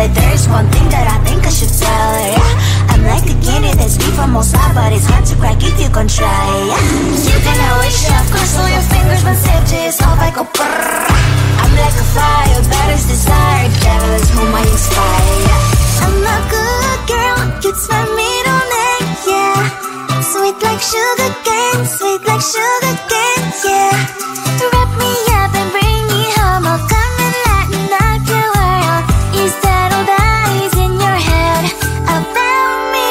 But there's one thing that I think I should tell her, yeah. I'm like a candy that's deep from outside, but it's hard to crack if you can try, yeah. You can always shove, cross all your fingers when safety is off, I go brrrr. I'm like a fire, that is desire, devil is whom I inspire, yeah. I'm a good girl, it's my middle name, yeah. Sweet like sugar cane, sweet like sugar cane, yeah. Wrap me up and bring me home, I'll come and lighten up your world. Is that all that is in your head about me?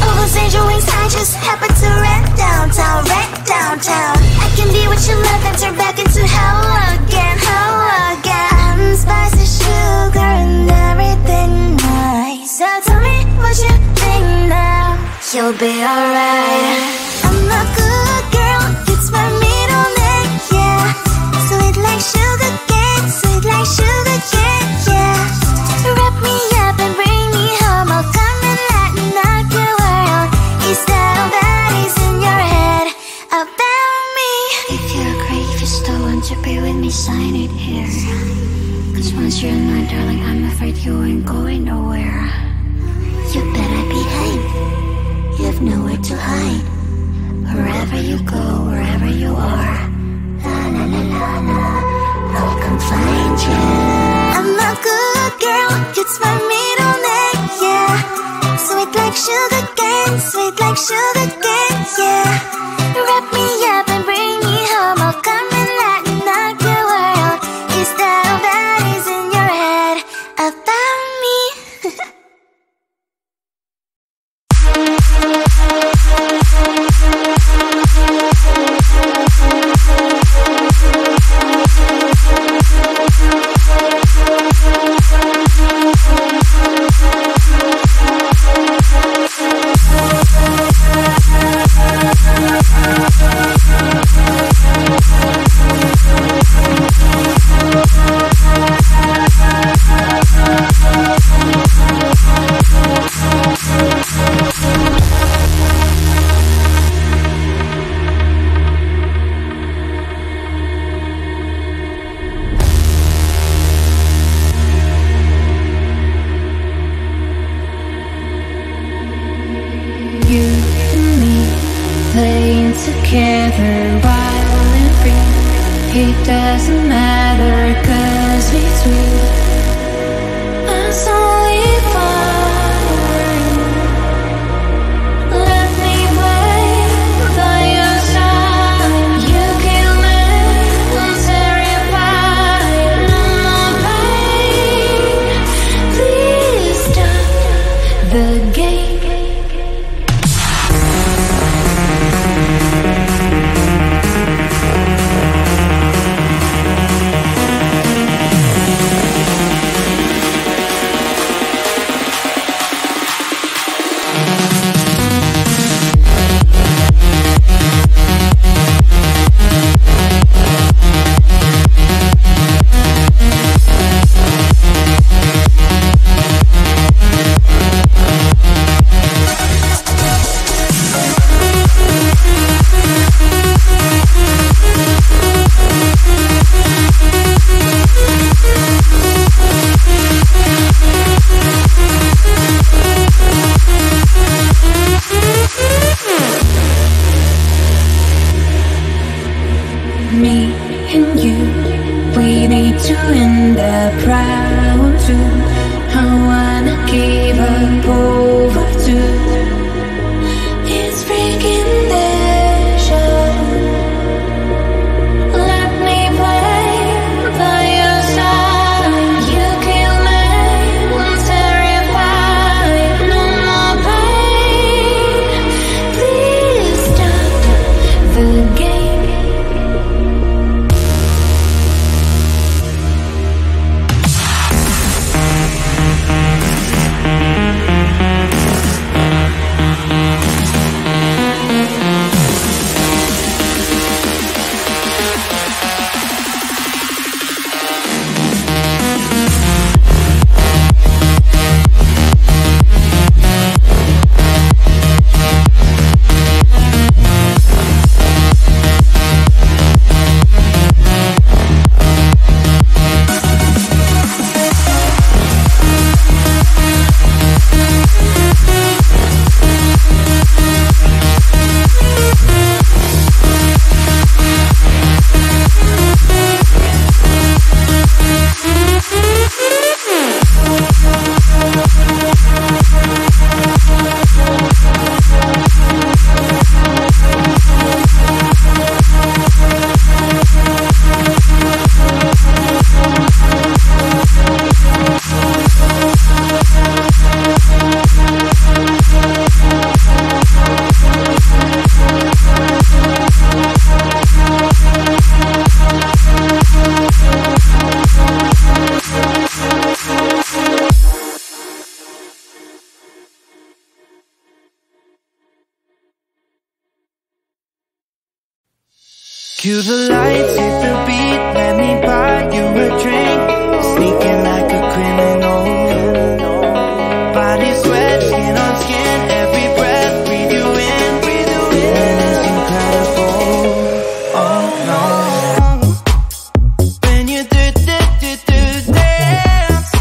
Oh, those angel wings, I just happen to rent downtown, rent downtown. I can be what you love and turn back into hell again, hell again. I'm spicy sugar and everything nice. So tell me what you think now, you'll be alright. I'm a good girl, it's my middle name, yeah. Sweet like sugar cane, sweet like sugar cane, yeah. Wrap me up and bring me home, I'll come and lighten up your world. Is that all that is in your head about me? If you're great, if you still want to be with me, sign it here. Cause once you're in my darling, I'm afraid you ain't going nowhere. You better behave, you have nowhere to hide. Wherever you go, wherever you are, la la la la la, I'll come find you. I'm a good girl, it's my middle name, yeah. Sweet like sugar cane, sweet like sugar cane, yeah. Wrap me up and bring me home, I'll come and lighten up your world. Is that all that is in your head about me? Cue the lights, hit the beat, let me buy you a drink. Sneaking like a criminal. Body sweat, skin on skin, every breath, breathe you in. Feeling is incredible. Oh no. When you do dance,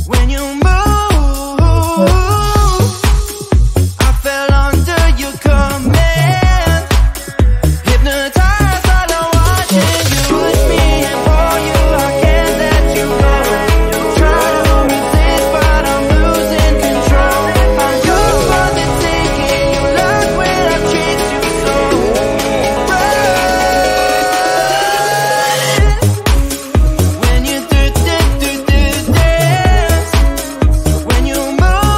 when you move, I fell under your command. Hypnotized while I'm watching you. Push me and pull you, I can't let you go. Try to resist, but I'm losing control. I'm yours for the taking. You love when I treat you so right. When you do dance, when you move,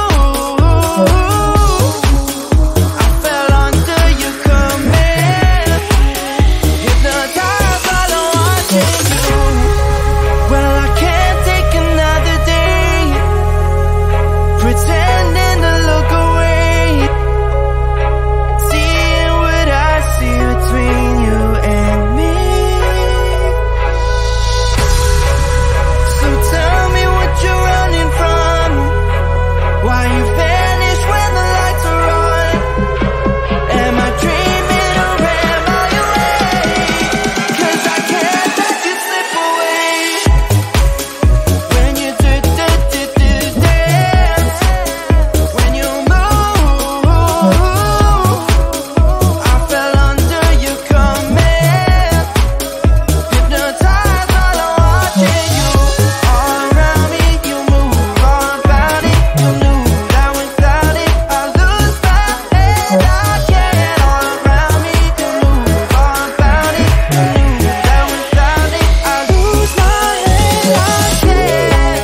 I fell under your command. Hypnotized while I'm watching you. Well, I can't take another day pretending to look away, seeing what I see between you and me. So tell me what you're running from, why you vanish when the lights are on. Am I dreaming or am I awake? 'Cause I can't let you slip away. When you do dance, when you move, I fell under your command. Hypnotized while I'm watching you. All around me, you move, all about it. You knew that without it, I lose my head. I can't. All around me, you move, all about it. You knew that without it, I lose my head. I can't.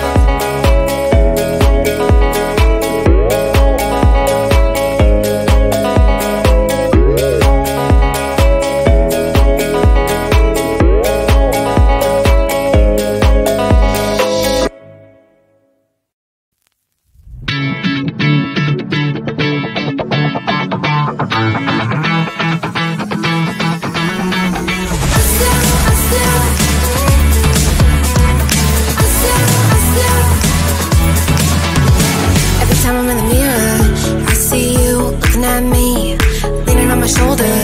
Every time I'm in the mirror, I see you looking at me, leaning on my shoulder,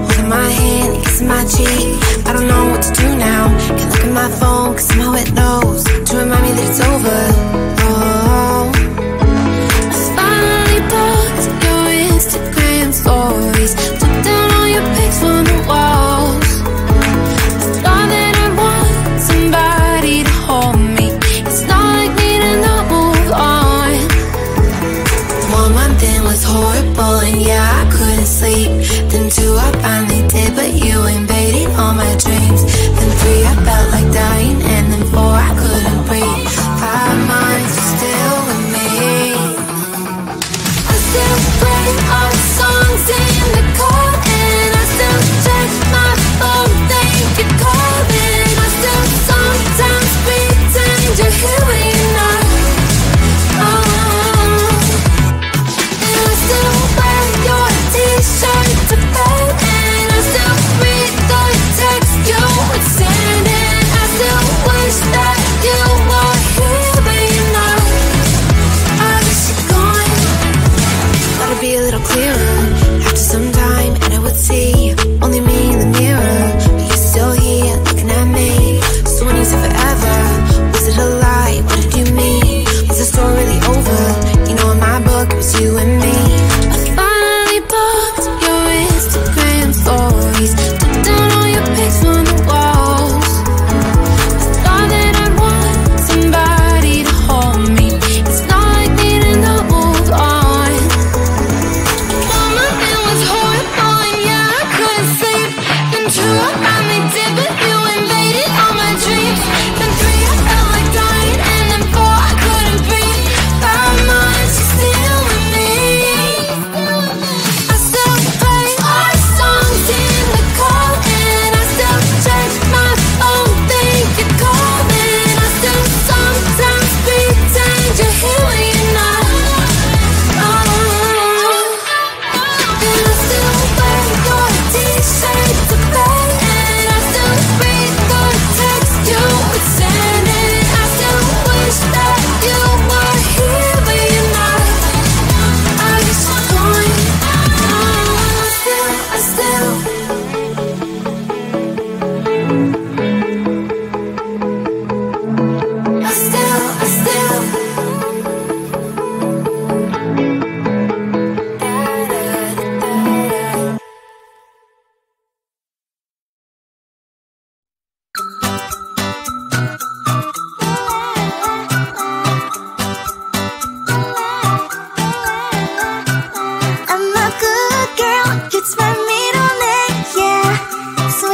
holding my hand, kissing my cheek. I don't know what to do now. Can't look at my phone, 'cause somehow it knows to remind me that it's over. Oh, I finally blocked your Instagram stories, took down all your pics from the walls. Thought that I want somebody to hold me. It's not like me to not move on. 1 month in was horrible, and yeah, I couldn't sleep. Then 2, I finally did, but you invaded all my dreams. Then 3, I felt like dying, and then 4, I couldn't breathe. 5 months, you're still with me. I still play our songs in the car, and I still check my phone, think you're calling. I still sometimes pretend you're here when you're not. And I still wear your t-shirt to bed, and I still read the text you would send, and I still wish that you were here when you're not. I wish you're gone. Thought it'd be a little clearer after some time, and I would see only me in the mirror, but you're still here looking at me. So when you said forever, was it a lie? What did you mean? Was the story really over? You know, in my book, it was you and me. I finally blocked your Instagram stories, took down all your pics from the walls. Thought that I'd want somebody to hold me. It's not like me to not move on. 1 month it was horrible, and yeah, I couldn't sleep. Then 2, I finally did, but you invaded all my dreams. Then 3, I felt like dying, and then 4, I couldn't breathe. 5 months, you're still with me. I still play our songs in the car, and I still check my phone, think you're calling. I still sometimes pretend you're here when you're not. And I still wear your t-shirt to bed, and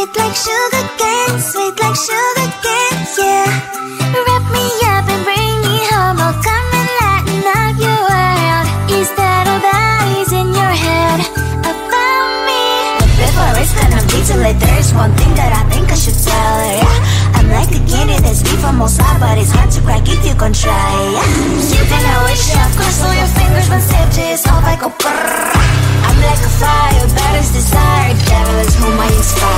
Sweet like sugar cane, sweet like sugar cane, yeah. Wrap me up and bring me home, I'll come and lighten up your world. Is that all that is in your head about me? But before it's gonna be too late, there's one thing that I think I should tell her, yeah. I'm like a candy that's deep from outside, but it's hard to crack if you can try, yeah. You can always shove, cross all your fingers when safety is off, I go brrrr. I'm like a fire, that is desire, devil is whom I inspire.